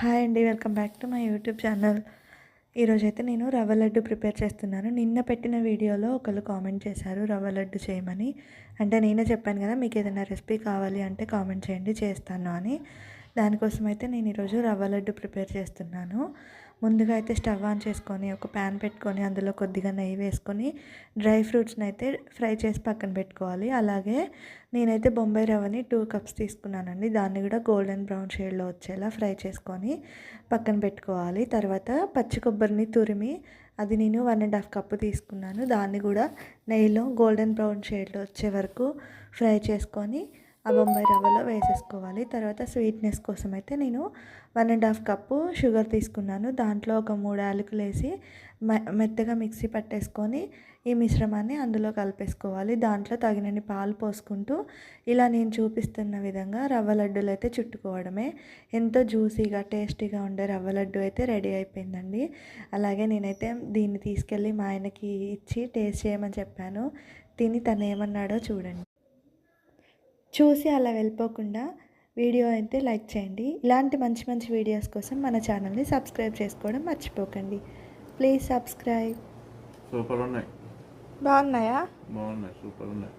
Hi అండి. Welcome back to my YouTube channel. ఈరోజైతే నేను రవ్వ లడ్డు ప్రిపేర్ చేస్తున్నాను. నిన్న పెట్టిన వీడియోలో ఒకళ్ళు కామెంట్ చేశారు రవ్వ లడ్డు చేయమని. అంటే నేనే చెప్పాను కదా, మీకు ఏదైనా రెసిపీ కావాలి అంటే కామెంట్ చేయండి చేస్తాను అని. దానికోసం అయితే నేను ఈరోజు రవ్వ లడ్డు ప్రిపేర్ చేస్తున్నాను. ముందుగా అయితే స్టవ్ ఆన్ చేసుకొని ఒక ప్యాన్ పెట్టుకొని అందులో కొద్దిగా నెయ్యి వేసుకొని డ్రై ఫ్రూట్స్ని అయితే ఫ్రై చేసి పక్కన పెట్టుకోవాలి. అలాగే నేనైతే బొంబాయి రవ్వని 2 కప్స్ తీసుకున్నానండి. దాన్ని కూడా గోల్డెన్ బ్రౌన్ షేడ్లో వచ్చేలా ఫ్రై చేసుకొని పక్కన పెట్టుకోవాలి. తర్వాత పచ్చి కొబ్బరిని తురిమి అది నేను 1.5 కప్పు తీసుకున్నాను. దాన్ని కూడా నెయ్యిలో గోల్డెన్ బ్రౌన్ షేడ్లో వచ్చే వరకు ఫ్రై చేసుకొని ఆ బొంబాయి రవ్వలో వేసేసుకోవాలి. తర్వాత స్వీట్నెస్ కోసం అయితే నేను 1.5 కప్పు షుగర్ తీసుకున్నాను. దాంట్లో ఒక 3 యాలకులు వేసి మెత్తగా మిక్సీ పట్టేసుకొని ఈ మిశ్రమాన్ని అందులో కలిపేసుకోవాలి. దాంట్లో తగినన్ని పాలు పోసుకుంటూ ఇలా నేను చూపిస్తున్న విధంగా రవ్వ లడ్డూలు అయితే చుట్టుకోవడమే. ఎంతో జ్యూసీగా టేస్టీగా ఉండే రవ్వ లడ్డు అయితే రెడీ అయిపోయిందండి. అలాగే నేనైతే దీన్ని తీసుకెళ్ళి మా ఆయనకి ఇచ్చి టేస్ట్ చేయమని చెప్పాను. తిని తను ఏమన్నాడో చూడండి. చూసి అలా వెళ్ళిపోకుండా వీడియో అయితే లైక్ చేయండి. ఇలాంటి మంచి మంచి వీడియోస్ కోసం మన ఛానల్ని సబ్స్క్రైబ్ చేసుకోవడం మర్చిపోకండి. Please subscribe. సూపర్ ఉన్నాయి. బాగున్నాయా? బాగున్నాయి, సూపర్ ఉన్నాయి.